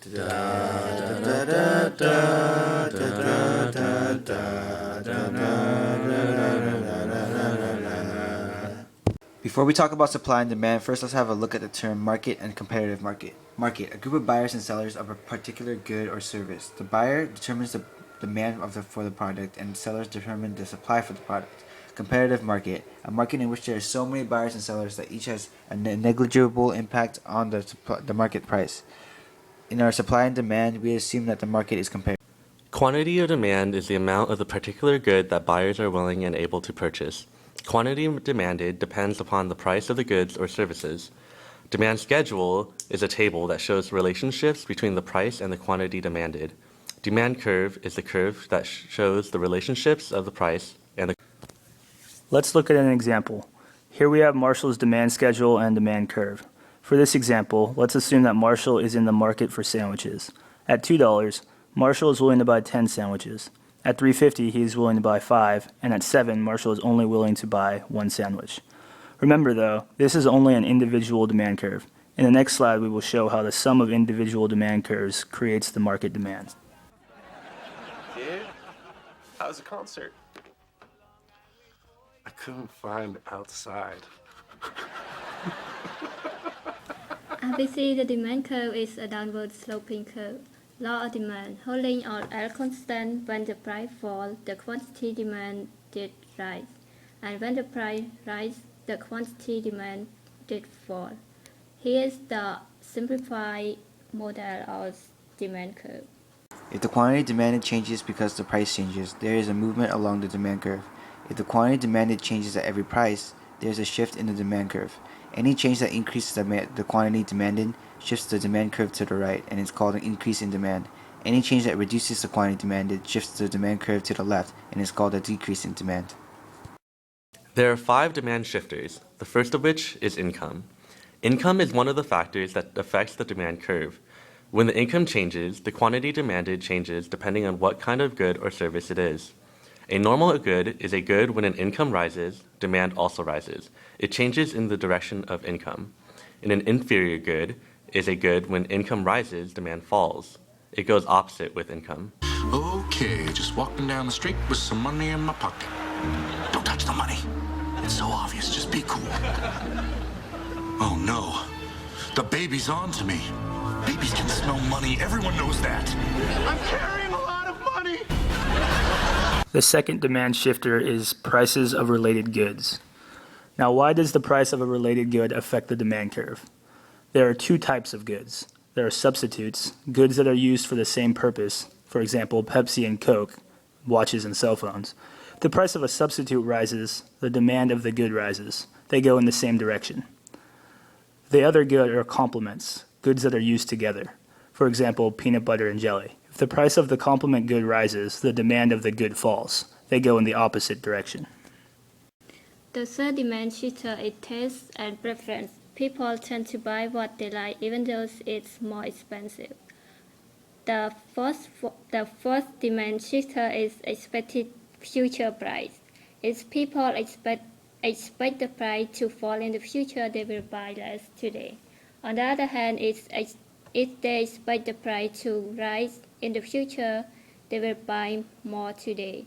Before we talk about supply and demand, first let's have a look at the term market and competitive market. Market, a group of buyers and sellers of a particular good or service. The buyer determines the demand for the product, and sellers determine the supply for the product. Competitive market, a market in which there are so many buyers and sellers that each has a negligible impact on the market price. In our supply and demand, we assume that the market is competitive. Quantity or demand is the amount of the particular good that buyers are willing and able to purchase. Quantity demanded depends upon the price of the goods or services. Demand schedule is a table that shows relationships between the price and the quantity demanded. Demand curve is the curve that shows the relationships of the price and the. Let's look at an example. Here we have Marshall's demand schedule and demand curve. For this example, let's assume that Marshall is in the market for sandwiches. At $2, Marshall is willing to buy 10 sandwiches. At $3.50, he is willing to buy 5, and at $7, Marshall is only willing to buy 1 sandwich. Remember though, this is only an individual demand curve. In the next slide, we will show how the sum of individual demand curves creates the market demand. Dude, how was the concert? I couldn't find outside. Obviously, the demand curve is a downward sloping curve. Law of demand, holding all else constant, when the price falls, the quantity demanded rise, and when the price rises, the quantity demanded fall. Here is the simplified model of demand curve. If the quantity demanded changes because the price changes, there is a movement along the demand curve. If the quantity demanded changes at every price, there is a shift in the demand curve. Any change that increases the quantity demanded shifts the demand curve to the right, and is called an increase in demand. Any change that reduces the quantity demanded shifts the demand curve to the left, and is called a decrease in demand. There are 5 demand shifters, the first of which is income. Income is one of the factors that affects the demand curve. When the income changes, the quantity demanded changes depending on what kind of good or service it is. A normal good is a good when an income rises, demand also rises. It changes in the direction of income. And an inferior good is a good when income rises, demand falls. It goes opposite with income. Okay, just walking down the street with some money in my pocket. Don't touch the money. It's so obvious, just be cool. Oh no, the baby's on to me. Babies can smell money, everyone knows that. I'm carrying a lot of money. The second demand shifter is prices of related goods. Now, why does the price of a related good affect the demand curve? There are 2 types of goods. There are substitutes, goods that are used for the same purpose, for example, Pepsi and Coke, watches and cell phones. If the price of a substitute rises, the demand of the good rises. They go in the same direction. The other good are complements, goods that are used together. For example, peanut butter and jelly. If the price of the complement good rises, the demand of the good falls. They go in the opposite direction. The third demand shifter is taste and preference. People tend to buy what they like even though it's more expensive. The fourth demand shifter is expected future price. If people expect the price to fall in the future, they will buy less today. On the other hand, if they expect the price to rise in the future, they will buy more today.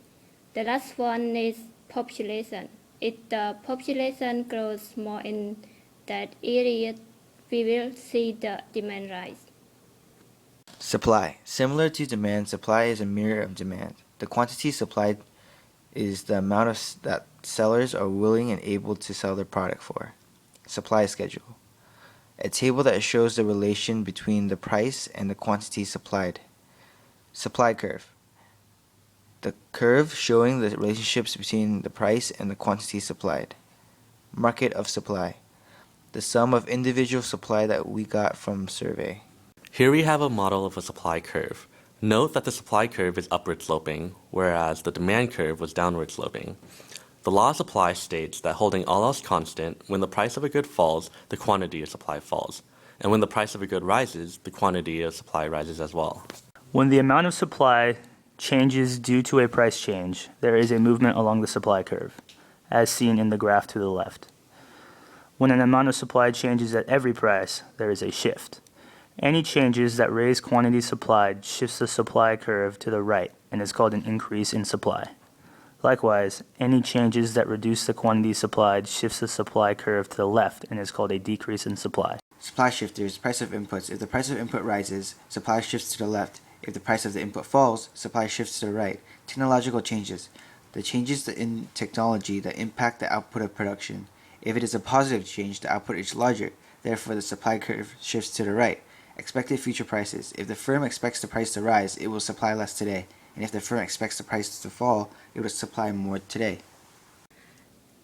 The last one is population. If the population grows more in that area, we will see the demand rise. Supply. Similar to demand, supply is a mirror of demand. The quantity supplied is the amount that sellers are willing and able to sell their product for. Supply schedule. A table that shows the relation between the price and the quantity supplied. Supply curve. The curve showing the relationships between the price and the quantity supplied. Market of supply. The sum of individual supply that we got from survey. Here we have a model of a supply curve. Note that the supply curve is upward sloping, whereas the demand curve was downward sloping. The law of supply states that holding all else constant, when the price of a good falls, the quantity of supply falls. And when the price of a good rises, the quantity of supply rises as well. When the amount of supply changes due to a price change, there is a movement along the supply curve, as seen in the graph to the left. When an amount of supply changes at every price, there is a shift. Any changes that raise quantity supplied shifts the supply curve to the right and is called an increase in supply. Likewise, any changes that reduce the quantity supplied shifts the supply curve to the left and is called a decrease in supply. Supply shifters, price of inputs. If the price of input rises, supply shifts to the left. If the price of the input falls, supply shifts to the right. Technological changes. The changes in technology that impact the output of production. If it is a positive change, the output is larger. Therefore, the supply curve shifts to the right. Expected future prices. If the firm expects the price to rise, it will supply less today. And if the firm expects the price to fall, it will supply more today.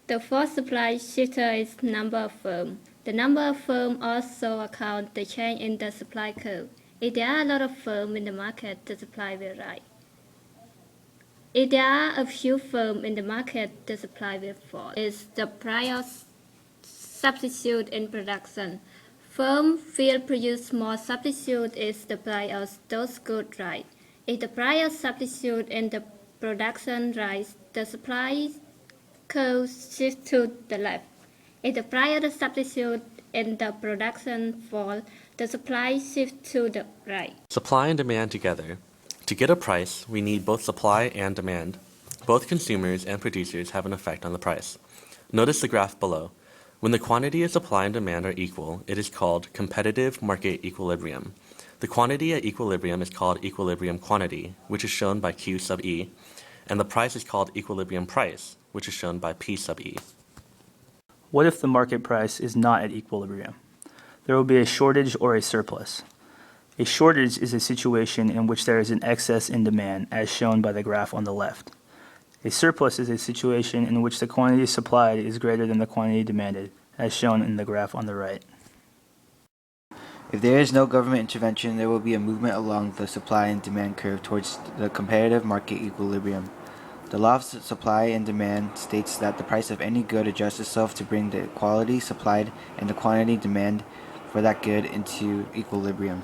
The fourth supply shifter is number of firms. The number of firms also accounts the change in the supply curve. If there are a lot of firms in the market, the supply will rise. If there are a few firms in the market, the supply will fall. It's the price of substitute in production. Firms will produce more substitute if the price of those goods rise. If the price of substitute in the production rise, the supply curve shifts to the left. If the price of the substitute in the production fall, the supply shifts to the right. Supply and demand together. To get a price, we need both supply and demand. Both consumers and producers have an effect on the price. Notice the graph below. When the quantity of supply and demand are equal, it is called competitive market equilibrium. The quantity at equilibrium is called equilibrium quantity, which is shown by Q sub E, and the price is called equilibrium price, which is shown by P sub E. What if the market price is not at equilibrium? There will be a shortage or a surplus. A shortage is a situation in which there is an excess in demand, as shown by the graph on the left. A surplus is a situation in which the quantity supplied is greater than the quantity demanded, as shown in the graph on the right. If there is no government intervention, there will be a movement along the supply and demand curve towards the competitive market equilibrium. The law of supply and demand states that the price of any good adjusts itself to bring the quality supplied and the quantity demand for that good into equilibrium.